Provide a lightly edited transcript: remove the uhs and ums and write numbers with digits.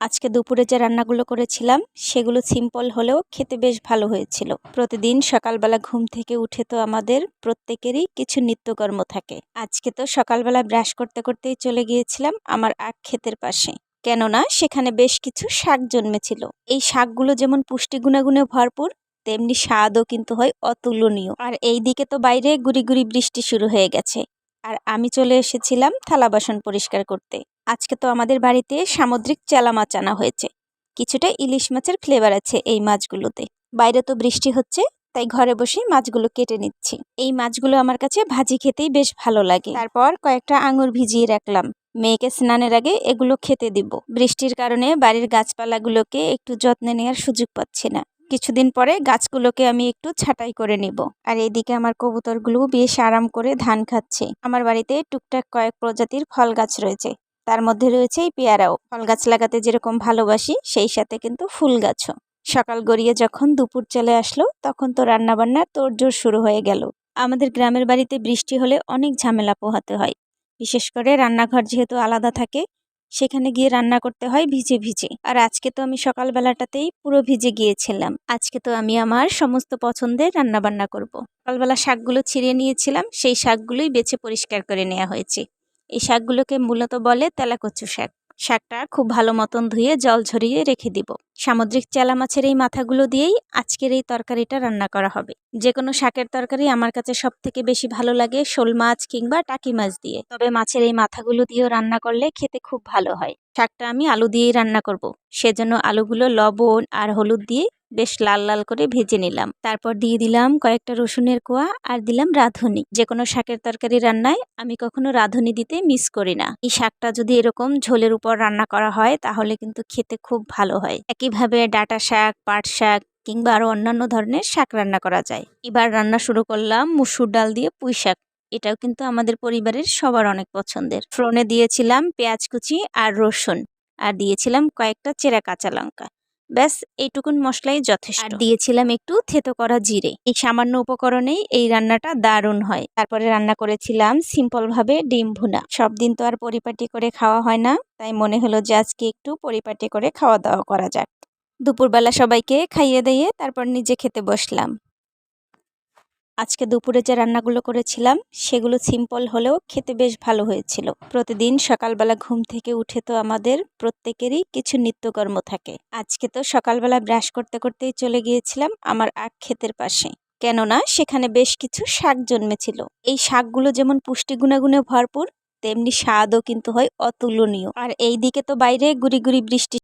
আজকে দুপুরে যে রান্নাগুলো করেছিলাম সেগুলো সিম্পল হলেও খেতে বেশ ভালো হয়েছিল। প্রতিদিন সকালবেলা ঘুম থেকে উঠে তো আমাদের প্রত্যেকেরই কিছু নিত্যকর্ম থাকে। আজকে তো সকালবেলা ব্রাশ করতে করতেই চলে গিয়েছিলাম আমার আখ ক্ষেতের পাশে, কেননা সেখানে বেশ কিছু শাক জন্মেছিল। এই শাকগুলো যেমন পুষ্টি গুণাগুণে ভরপুর, তেমনি স্বাদও কিন্তু হয় অতুলনীয়। আর এই দিকে তো বাইরে গুড়ি গুড়ি বৃষ্টি শুরু হয়ে গেছে, আর আমি চলে এসেছিলাম থালা বাসন পরিষ্কার করতে। আজকে তো আমাদের বাড়িতে সামুদ্রিক চেলা মাছ আনা হয়েছে। কিছুটা ইলিশ মাছের ফ্লেভার আছে এই মাছগুলোতে। বাইরে তো বৃষ্টি হচ্ছে, তাই ঘরে বসেই মাছগুলো কেটে নিচ্ছি। এই মাছগুলো আমার কাছে ভাজি খেতেই বেশ ভালো লাগে। তারপর কয়েকটা আঙুর ভিজিয়ে রাখলাম, মেয়েকে স্নানের আগে এগুলো খেতে দিব। বৃষ্টির কারণে বাড়ির গাছপালাগুলোকে একটু যত্নে নেওয়ার সুযোগ পাচ্ছি না। কিছুদিন পরে গাছগুলোকে আমি একটু ছাঁটাই করে নিব। আর এইদিকে আমার কবুতরগুলো বেশ আরাম করে ধান খাচ্ছে। আমার বাড়িতে টুকটাক কয়েক প্রজাতির ফল গাছ রয়েছে, তার মধ্যে রয়েছে এই পেয়ারাও। ফল গাছ লাগাতে যেরকম ভালোবাসি, সেই সাথে কিন্তু ফুল গাছও। সকাল গড়িয়ে যখন দুপুর চলে আসলো, তখন তো রান্নাবান্নার তোড়জোড় শুরু হয়ে গেল। আমাদের গ্রামের বাড়িতে বৃষ্টি হলে অনেক ঝামেলা পোহাতে হয়। বিশেষ করে রান্নাঘর যেহেতু আলাদা থাকে, সেখানে গিয়ে রান্না করতে হয় ভিজে ভিজে। আর আজকে তো আমি সকালবেলাটাতেই পুরো ভিজে গিয়েছিলাম। আজকে তো আমি আমার সমস্ত পছন্দের রান্না বান্না করব। সকালবেলা শাকগুলো ছিঁড়ে নিয়েছিলাম, সেই শাকগুলোই বেছে পরিষ্কার করে নেওয়া হয়েছে। এই শাকগুলোকে মূলত বলে তেলাকচু শাক। শাকটা খুব ভালো মতন ধুয়ে জল ঝরিয়ে রেখে দিব। সামুদ্রিক চেলা মাছের এই মাথাগুলো দিয়েই আজকের এই তরকারিটা রান্না করা হবে। যে কোনো শাকের তরকারি আমার কাছে সব থেকে বেশি ভালো লাগে শোল মাছ কিংবা টাকি মাছ দিয়ে, তবে মাছের এই মাথাগুলো দিয়েও রান্না করলে খেতে খুব ভালো হয়। শাকটা আমি আলু দিয়েই রান্না করব, সেজন্য আলুগুলো লবণ আর হলুদ দিয়ে বেশ লাল লাল করে ভেজে নিলাম। তারপর দিয়ে দিলাম কয়েকটা রসুনের কোয়া আর দিলাম রাঁধুনি। যে কোনো শাকের তরকারি রান্নায় আমি কখনো রাঁধুনি দিতে মিস করি না। এই শাকটা যদি এরকম ঝোলের উপর রান্না করা হয় তাহলে কিন্তু খেতে খুব ভালো হয়। একইভাবে ডাঁটা শাক, পাট শাক কিংবা আরো অন্যান্য ধরনের শাক রান্না করা যায়। এবার রান্না শুরু করলাম মুসুর ডাল দিয়ে পুঁই শাক। এটাও কিন্তু আমাদের পরিবারের সবার অনেক পছন্দের। ফোড়নে দিয়েছিলাম পেঁয়াজ কুচি আর রসুন, আর দিয়েছিলাম কয়েকটা চেরা কাঁচা লঙ্কা। ব্যাস এইটুকুন মশলাই যথেষ্ট। আর দিয়েছিলাম একটু থেতো করা জিরে। এই সামান্য উপকরণেই এই রান্নাটা দারুণ হয়। তারপরে রান্না করেছিলাম সিম্পল ভাবে ডিম ভুনা। সব দিন তো আর পরিপাটি করে খাওয়া হয় না, তাই মনে হলো যে আজকে একটু পরিপাটি করে খাওয়া দাওয়া করা যাক। দুপুরবেলা সবাইকে খাইয়ে দিয়ে তারপর নিজে খেতে বসলাম। আজকে দুপুরে যে রান্নাগুলো করেছিলাম সেগুলো সিম্পল হলেও খেতে বেশ ভালো হয়েছিল। প্রতিদিন সকালবেলা ঘুম থেকে উঠে তো আমাদের প্রত্যেকেরই কিছু নিত্যকর্ম থাকে। আজকে তো সকালবেলা ব্রাশ করতে করতেই চলে গিয়েছিলাম আমার আখ ক্ষেতের পাশে, কেননা সেখানে বেশ কিছু শাক জন্মেছিল। এই শাকগুলো যেমন পুষ্টি গুণাগুণে ভরপুর, তেমনি স্বাদও কিন্তু হয় অতুলনীয়। আর এই দিকে তো বাইরে গুড়ি গুড়ি বৃষ্টি